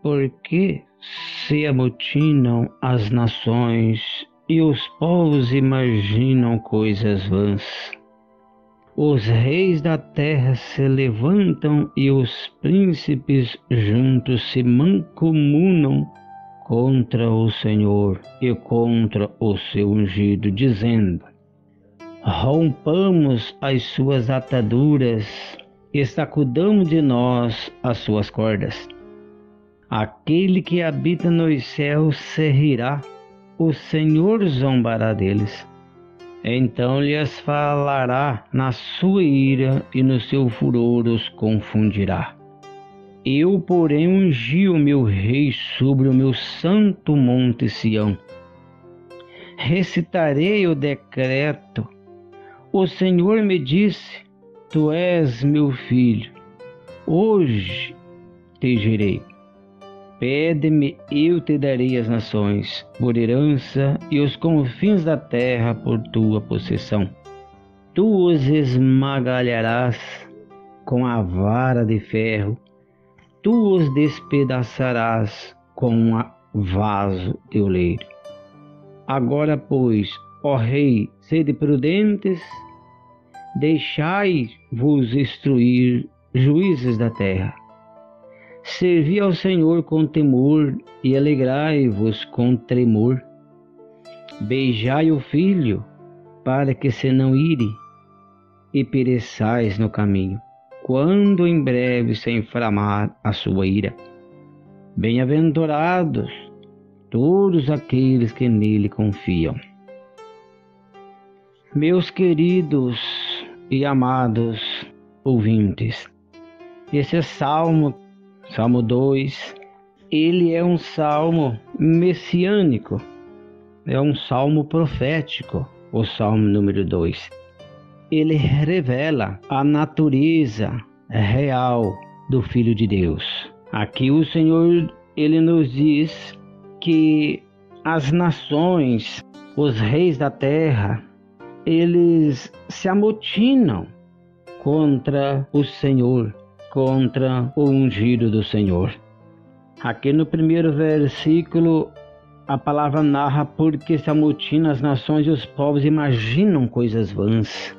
por que se amotinam as nações e os povos imaginam coisas vãs? Os reis da terra se levantam e os príncipes juntos se mancomunam contra o Senhor e contra o seu ungido, dizendo: rompamos as suas ataduras e sacudamos de nós as suas cordas. Aquele que habita nos céus se rirá, o Senhor zombará deles. Então lhes falará na sua ira e no seu furor os confundirá. Eu, porém, ungi o meu rei sobre o meu santo monte Sião. Recitarei o decreto. O Senhor me disse: tu és meu filho, hoje te gerei. Pede-me, eu te darei as nações por herança e os confins da terra por tua possessão. Tu os esmagalharás com a vara de ferro, tu os despedaçarás com um vaso de oleiro. Agora, pois, ó rei, sede prudentes, deixai-vos instruir, juízes da terra. Servi ao Senhor com temor e alegrai-vos com tremor. Beijai o filho, para que se não ire e pereçais no caminho, quando em breve se inflamar a sua ira. Bem-aventurados todos aqueles que nele confiam. Meus queridos e amados ouvintes, esse é Salmo 2, ele é um salmo messiânico, é um salmo profético, o salmo número 2. Ele revela a natureza real do Filho de Deus. Aqui o Senhor, ele nos diz que as nações, os reis da terra, eles se amotinam contra o Senhor, contra o ungido do Senhor. Aqui no primeiro versículo, a palavra narra: porque se amotinam as nações e os povos imaginam coisas vãs.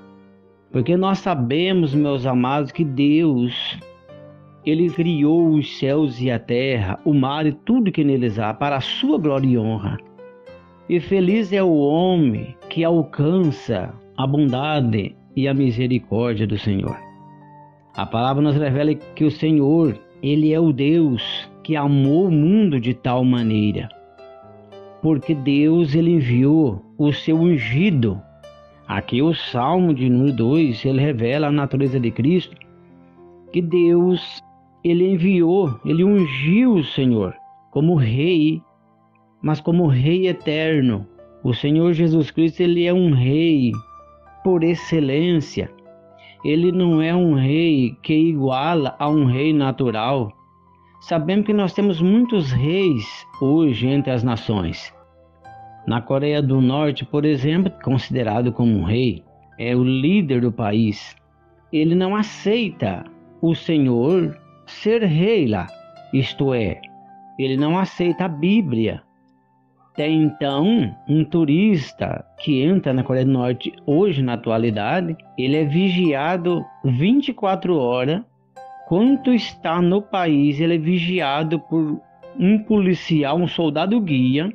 Porque nós sabemos, meus amados, que Deus, ele criou os céus e a terra, o mar e tudo que neles há, para a sua glória e honra. E feliz é o homem que alcança a bondade e a misericórdia do Senhor. A palavra nos revela que o Senhor, ele é o Deus que amou o mundo de tal maneira, porque Deus, ele enviou o seu ungido. Aqui o Salmo de número 2, ele revela a natureza de Cristo, que Deus, ele enviou, ele ungiu o Senhor como rei, mas como rei eterno. O Senhor Jesus Cristo, ele é um rei por excelência. Ele não é um rei que iguala a um rei natural. Sabemos que nós temos muitos reis hoje entre as nações. Na Coreia do Norte, por exemplo, considerado como um rei, é o líder do país. Ele não aceita o Senhor ser rei lá. Isto é, ele não aceita a Bíblia. Até então, um turista que entra na Coreia do Norte hoje, na atualidade, ele é vigiado 24 horas. Quanto está no país, ele é vigiado por um policial, um soldado guia.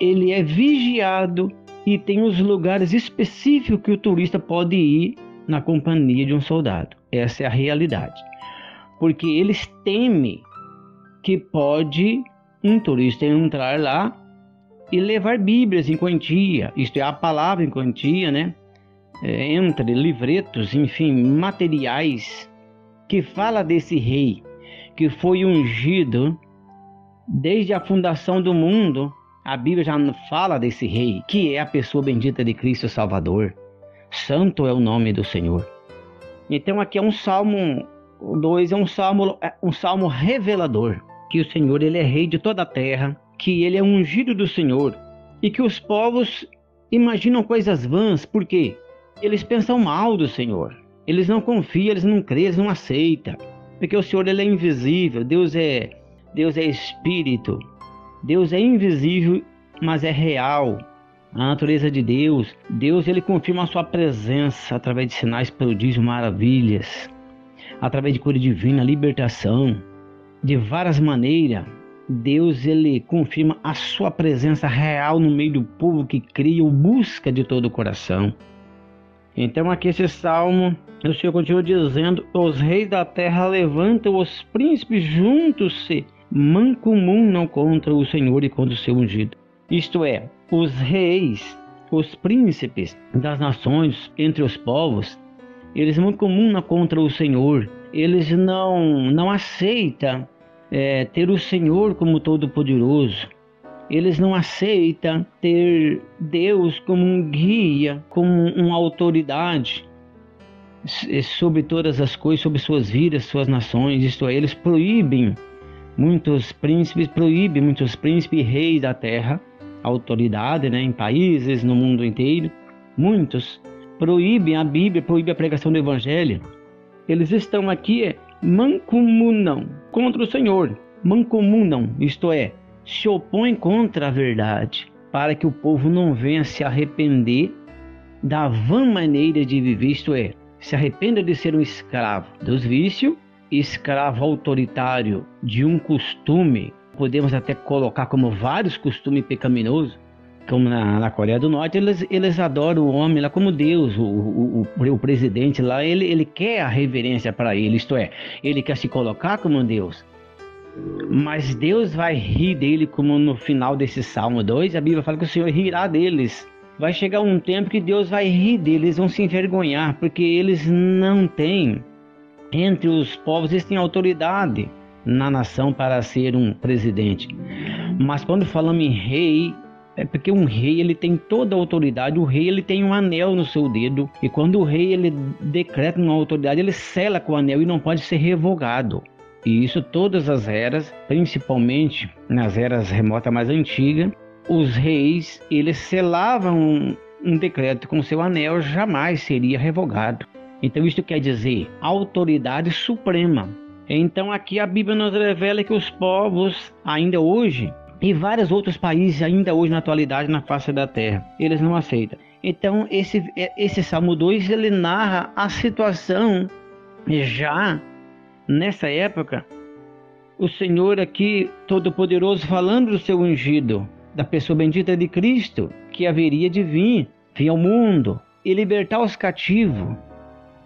Ele é vigiado e tem os lugares específicos que o turista pode ir na companhia de um soldado. Essa é a realidade. Porque eles temem que pode um turista entrar lá e levar Bíblias em quantia, isto é, a palavra em quantia, né? Entre livretos, enfim, materiais que fala desse rei que foi ungido desde a fundação do mundo. A Bíblia já fala desse rei, que é a pessoa bendita de Cristo Salvador. Santo é o nome do Senhor. Então aqui é um Salmo 2, é um salmo revelador, que o Senhor, ele é rei de toda a terra, que ele é ungido do Senhor, e que os povos imaginam coisas vãs. Por quê? Eles pensam mal do Senhor, eles não confiam, eles não creem, eles não aceitam, porque o Senhor, ele é invisível. Deus é Deus é espírito. Deus é invisível, mas é real. A natureza de Deus, ele confirma a sua presença através de sinais, prodígios, maravilhas, através de cura divina, libertação. De várias maneiras, Deus ele confirma a sua presença real no meio do povo que crê ou busca de todo o coração. Então aqui esse salmo, o Senhor continua dizendo: os reis da terra levantam, os príncipes juntos-se, mancomunam contra o Senhor e contra o seu ungido. Isto é, os reis, os príncipes das nações, entre os povos, eles mancomunam contra o Senhor. Eles não aceitam ter o Senhor como Todo-Poderoso. Eles não aceitam ter Deus como um guia, como uma autoridade sobre todas as coisas, sobre suas vidas, suas nações. Isto é, eles proíbem muitos príncipes e reis da terra, autoridade, em países, no mundo inteiro. Muitos proíbem a Bíblia, proíbem a pregação do Evangelho. Eles estão aqui, mancomunam contra o Senhor. Mancomunam, isto é, se opõem contra a verdade, para que o povo não venha se arrepender da vã maneira de viver, isto é, se arrependa de ser um escravo dos vícios, escravo autoritário de um costume, podemos até colocar como vários costumes pecaminosos, como na Coreia do Norte, eles adoram o homem lá como Deus, o presidente lá, ele quer a reverência para ele, isto é, ele quer se colocar como Deus. Mas Deus vai rir dele, como no final desse Salmo 2, a Bíblia fala que o Senhor rirá deles. Vai chegar um tempo que Deus vai rir deles, eles vão se envergonhar, porque eles não têm, entre os povos, eles têm autoridade na nação para ser um presidente. Mas quando falamos em rei, é porque um rei ele tem toda a autoridade. O rei ele tem um anel no seu dedo, e quando o rei ele decreta uma autoridade, ele sela com o anel e não pode ser revogado. E isso todas as eras, principalmente nas eras remotas mais antigas, os reis eles selavam um decreto com seu anel, jamais seria revogado. Então isso quer dizer autoridade suprema. Então aqui a Bíblia nos revela que os povos ainda hoje, e vários outros países ainda hoje na atualidade na face da terra, eles não aceitam. Então esse Salmo 2 ele narra a situação já nessa época, o Senhor aqui Todo-Poderoso falando do seu ungido, da pessoa bendita de Cristo, que haveria de vir ao mundo e libertar os cativos.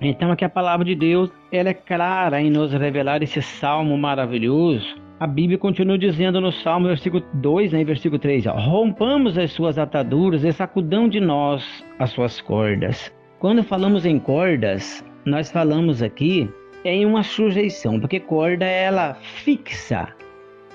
Então aqui a palavra de Deus ela é clara em nos revelar esse salmo maravilhoso. A Bíblia continua dizendo no Salmo, versículo 2, versículo 3, rompamos as suas ataduras e sacudão de nós as suas cordas. Quando falamos em cordas, nós falamos aqui em uma sujeição, porque corda ela fixa.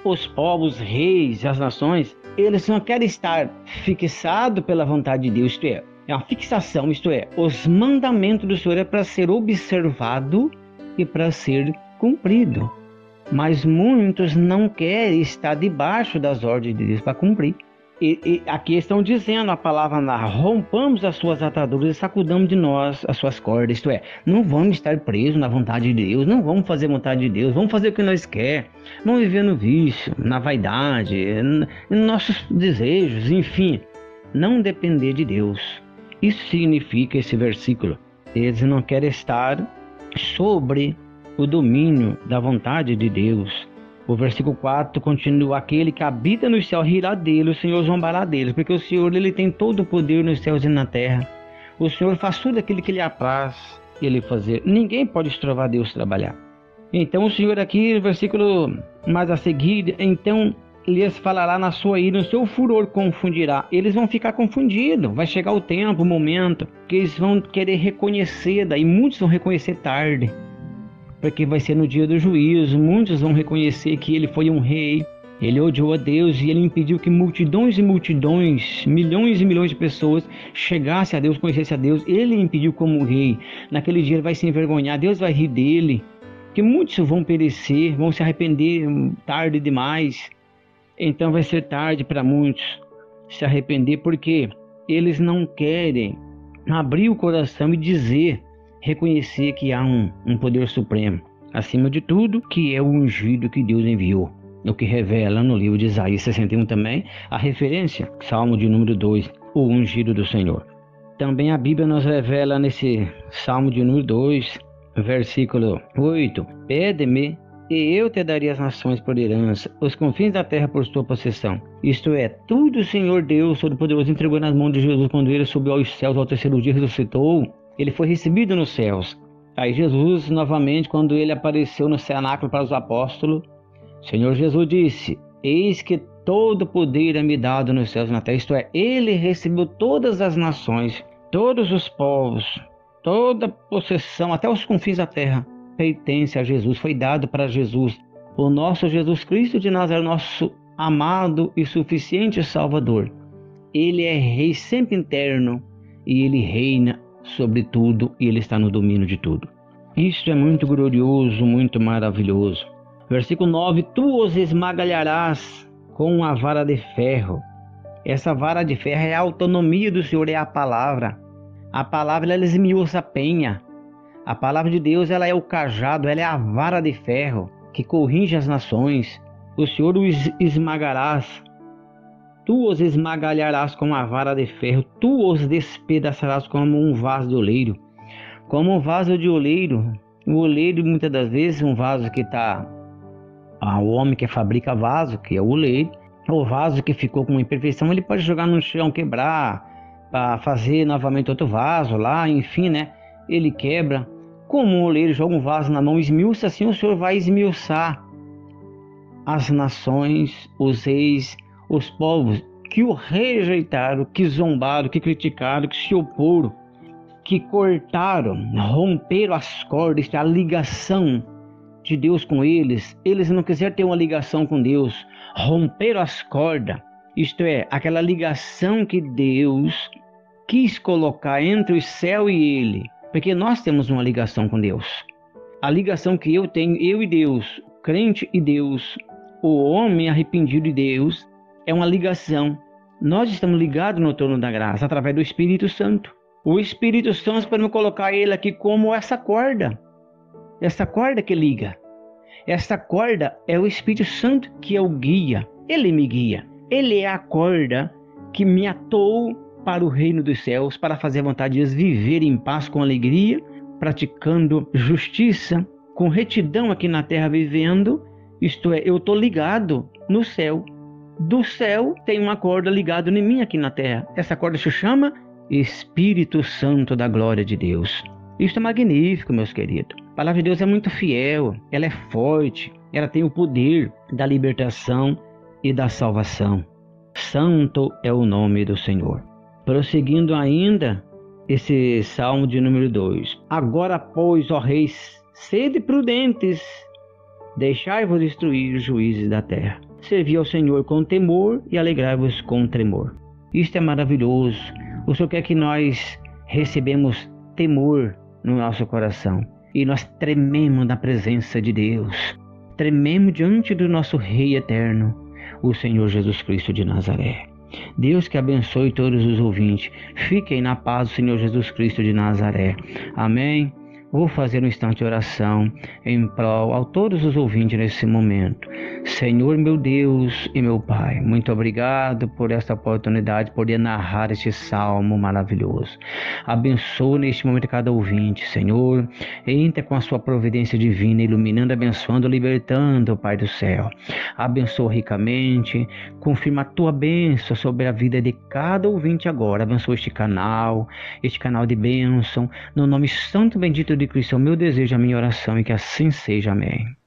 Os povos, reis, as nações, eles não querem estar fixados pela vontade de Deus, isto é uma fixação, isto é, os mandamentos do Senhor é para ser observado e para ser cumprido. Mas muitos não querem estar debaixo das ordens de Deus para cumprir. E aqui estão dizendo a palavra rompamos as suas ataduras e sacudamos de nós as suas cordas, isto é, não vamos estar presos na vontade de Deus, não vamos fazer a vontade de Deus, vamos fazer o que nós queremos, vamos viver no vício, na vaidade, em nossos desejos, enfim, não depender de Deus. Isso significa esse versículo, eles não querem estar sobre o domínio da vontade de Deus. O versículo 4 continua: aquele que habita no céu rirá dele, o Senhor zombará deles, porque o Senhor ele tem todo o poder nos céus e na terra. O Senhor faz tudo aquilo que lhe apraz ele fazer. Ninguém pode estrovar Deus trabalhar. Então o Senhor aqui, no versículo mais a seguir, então lhes falará na sua ira, no seu furor confundirá. Eles vão ficar confundidos, vai chegar o tempo, o momento, que eles vão querer reconhecer, daí muitos vão reconhecer tarde, porque vai ser no dia do juízo. Muitos vão reconhecer que ele foi um rei, ele odiou a Deus e ele impediu que multidões e multidões, milhões e milhões de pessoas chegassem a Deus, conhecessem a Deus. Ele impediu como rei. Naquele dia ele vai se envergonhar, Deus vai rir dele, que muitos vão perecer, vão se arrepender tarde demais. Então vai ser tarde para muitos se arrepender, porque eles não querem abrir o coração e reconhecer que há um poder supremo, acima de tudo, que é o ungido que Deus enviou. o que revela no livro de Isaías 61 também a referência, Salmo de número 2, o ungido do Senhor. Também a Bíblia nos revela nesse Salmo de número 2, versículo 8: Pede-me, e eu te daria as nações por herança, os confins da terra por tua possessão. Isto é, tudo o Senhor Deus Todo-Poderoso entregou nas mãos de Jesus quando ele subiu aos céus ao terceiro dia ressuscitou. Ele foi recebido nos céus. Aí Jesus, novamente, quando ele apareceu no cenáculo para os apóstolos, o Senhor Jesus disse: Eis que todo poder é me dado nos céus e na terra. Isto é, ele recebeu todas as nações, todos os povos, toda possessão, até os confins da terra, pertence a Jesus, foi dado para Jesus. O nosso Jesus Cristo de Nazaré, nosso amado e suficiente Salvador. Ele é rei sempre interno e ele reina sobre tudo e ele está no domínio de tudo. Isto é muito glorioso, muito maravilhoso. Versículo 9: Tu os esmagalharás com a vara de ferro. Essa vara de ferro é a autonomia do Senhor, é a palavra. A palavra, ela esmiuça a penha. A palavra de Deus, ela é o cajado, ela é a vara de ferro que corrige as nações. O Senhor os esmagarás. Tu os esmagalharás com a vara de ferro. Tu os despedaçarás como um vaso de oleiro. Como um vaso de oleiro. O oleiro, muitas das vezes, um vaso que está... O homem que fabrica vaso, que é o oleiro, o vaso que ficou com uma imperfeição, ele pode jogar no chão, quebrar, para fazer novamente outro vaso lá, enfim, né? Ele quebra. Como um oleiro joga um vaso na mão, esmiuça, assim o Senhor vai esmiuçar as nações, os reis, os povos que o rejeitaram, que zombaram, que criticaram, que se oporam, que cortaram, romperam as cordas, a ligação de Deus com eles. Eles não quiseram ter uma ligação com Deus, romperam as cordas, isto é, aquela ligação que Deus quis colocar entre o céu e ele, porque nós temos uma ligação com Deus. A ligação que eu tenho, eu e Deus, crente e Deus, o homem arrependido de Deus, é uma ligação. Nós estamos ligados no trono da graça através do Espírito Santo. O Espírito Santo, podemos colocar ele aqui como essa corda que liga. Essa corda é o Espírito Santo que é o guia. Ele me guia. Ele é a corda que me atou para o reino dos céus, para fazer a vontade de Deus, viver em paz, com alegria, praticando justiça, com retidão aqui na terra, vivendo. Isto é, eu estou ligado no céu. Do céu tem uma corda ligada em mim aqui na terra. Essa corda se chama Espírito Santo da glória de Deus. Isso é magnífico, meus queridos. A palavra de Deus é muito fiel, ela é forte, ela tem o poder da libertação e da salvação. Santo é o nome do Senhor. Prosseguindo ainda, esse Salmo de número 2. Agora, pois, ó reis, sede prudentes, deixai-vos instruir os juízes da terra. Servi ao Senhor com temor e alegrai-vos com tremor. Isto é maravilhoso. O Senhor quer que nós recebemos temor no nosso coração. E nós trememos na presença de Deus. Trememos diante do nosso Rei eterno, o Senhor Jesus Cristo de Nazaré. Deus que abençoe todos os ouvintes. Fiquem na paz do Senhor Jesus Cristo de Nazaré. Amém. Vou fazer um instante de oração em prol a todos os ouvintes nesse momento. Senhor, meu Deus e meu Pai, muito obrigado por esta oportunidade de poder narrar este salmo maravilhoso. Abençoa neste momento cada ouvinte, Senhor. Entra com a sua providência divina, iluminando, abençoando, libertando, Pai do céu. Abençoa ricamente, confirma a tua bênção sobre a vida de cada ouvinte agora. Abençoa este canal de bênção, no nome santo e bendito de Cristo, é o meu desejo, a minha oração, e que assim seja. Amém.